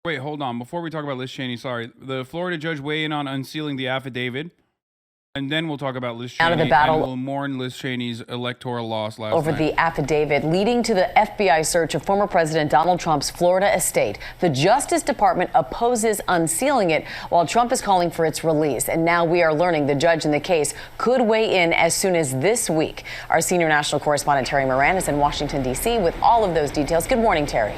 Wait, hold on. Before we talk about Liz Cheney, sorry. The Florida judge weigh in on unsealing the affidavit. And then we'll talk about Liz Cheney. Out of the battle, and we'll mourn Liz Cheney's electoral loss last over night. the affidavit leading to the FBI search of former President Donald Trump's Florida estate. The Justice Department opposes unsealing it, while Trump is calling for its release. And now we are learning the judge in the case could weigh in as soon as this week. Our senior national correspondent Terry Moran is in Washington, D.C. with all of those details. Good morning, Terry.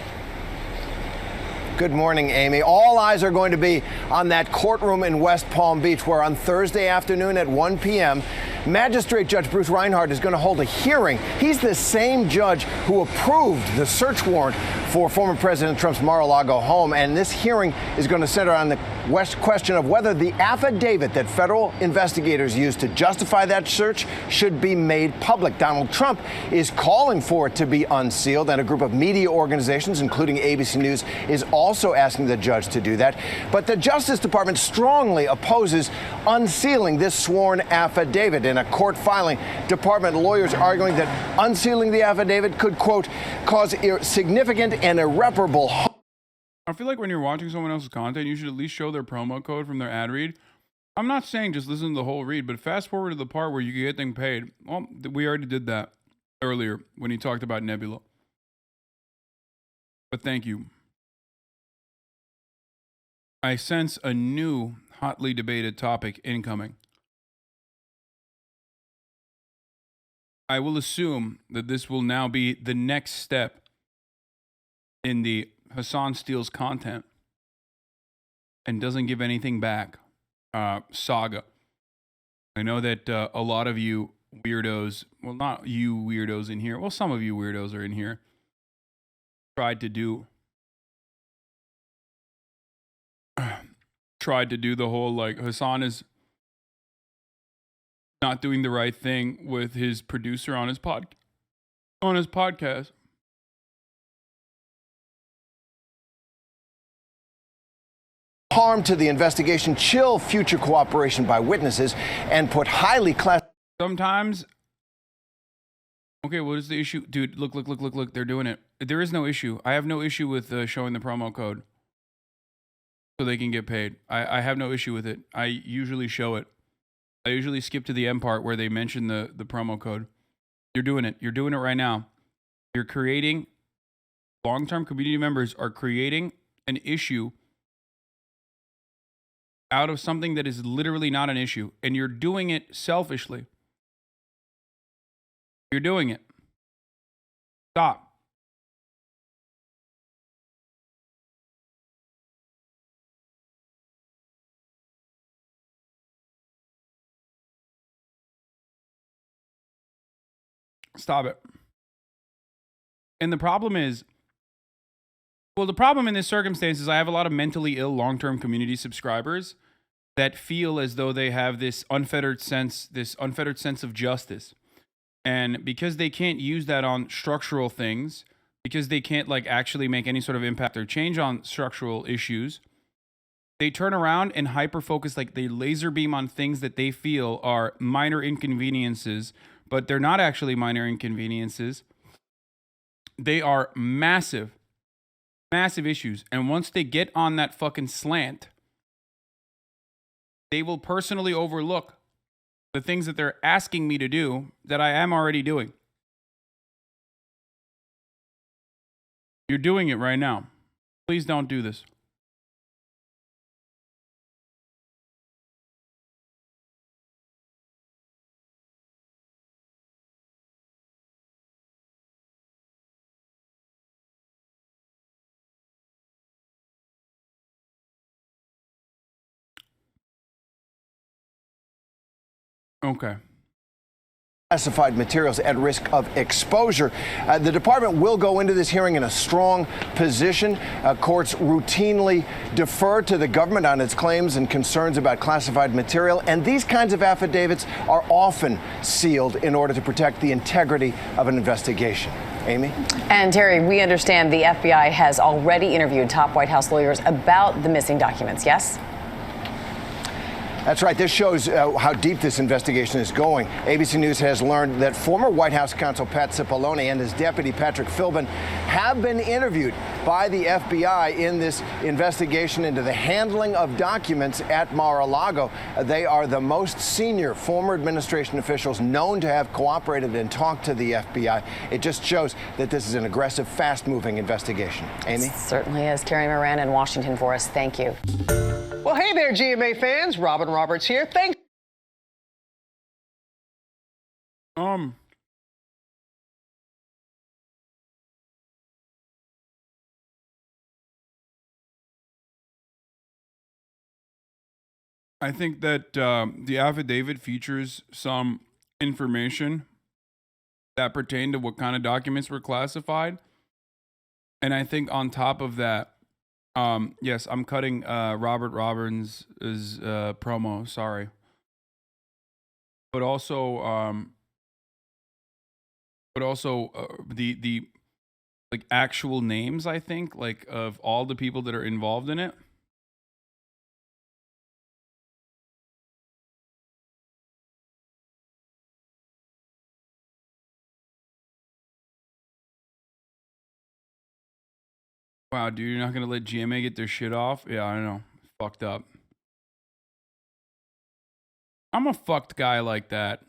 Good morning, Amy. All eyes are going to be on that courtroom in West Palm Beach, where on Thursday afternoon at 1 p.m., Magistrate Judge Bruce Reinhardt is going to hold a hearing. He's the same judge who approved the search warrant for former President Trump's Mar-a-Lago home. And this hearing is going to center on the question of whether the affidavit that federal investigators used to justify that search should be made public. Donald Trump is calling for it to be unsealed, and a group of media organizations, including ABC News, is also asking the judge to do that. But the Justice Department strongly opposes unsealing this sworn affidavit. In a court filing, department lawyers arguing that unsealing the affidavit could, quote, cause significant and irreparable harm. I feel like when you're watching someone else's content, you should at least show their promo code from their ad read. I'm not saying just listen to the whole read, but fast forward to the part where you can get things paid. Well, we already did that earlier when he talked about Nebula. But thank you. I sense a new, hotly debated topic incoming. I will assume that this will now be the next step in the Hasan steals content and doesn't give anything back saga. I know that a lot of you weirdos, well, not you weirdos in here, well, some of you weirdos are in here, tried to do the whole, like, Hasan is not doing the right thing with his producer on his podcast. Harm to the investigation, chill future cooperation by witnesses, and put highly classified. Sometimes. Okay, what is the issue? Dude, look. They're doing it. There is no issue. I have no issue with showing the promo code so they can get paid. I have no issue with it. I usually show it. I usually skip to the end part where they mention the promo code. You're doing it. You're doing it right now. You're creating, long-term community members are creating an issue out of something that is literally not an issue. And you're doing it selfishly. You're doing it. Stop. Stop it. And the problem is, well, the problem in this circumstance is I have a lot of mentally ill long-term community subscribers that feel as though they have this unfettered sense of justice. And because they can't use that on structural things, because they can't like actually make any sort of impact or change on structural issues, they turn around and hyper-focus, like they laser beam on things that they feel are minor inconveniences, but they're not actually minor inconveniences. They are massive issues. And once they get on that fucking slant, they will personally overlook the things that they're asking me to do that I am already doing. You're doing it right now. Please don't do this. Okay. Classified materials at risk of exposure. The department will go into this hearing in a strong position. Courts routinely defer to the government on its claims and concerns about classified material, and these kinds of affidavits are often sealed in order to protect the integrity of an investigation. Amy? And Terry, we understand the FBI has already interviewed top White House lawyers about the missing documents, yes? That's right. This shows how deep this investigation is going. ABC News has learned that former White House counsel Pat Cipollone and his deputy Patrick Philbin have been interviewed by the FBI in this investigation into the handling of documents at Mar-a-Lago. They are the most senior former administration officials known to have cooperated and talked to the FBI. It just shows that this is an aggressive, fast-moving investigation. Amy? It certainly is. Terry Moran in Washington for us. Thank you. Well, hey there, GMA fans. Robin Roberts here. Thanks. I think that the affidavit features some information that pertain to what kind of documents were classified. And I think on top of that, yes, I'm cutting Robert Robbins' promo, sorry. But also the like actual names, I think, like of all the people that are involved in it. Wow, dude, you're not gonna let GMA get their shit off? Yeah, I know. Fucked up. I'm a fucked guy like that.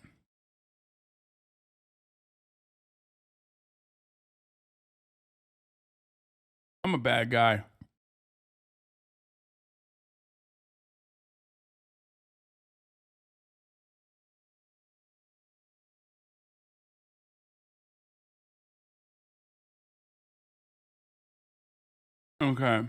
I'm a bad guy. Okay.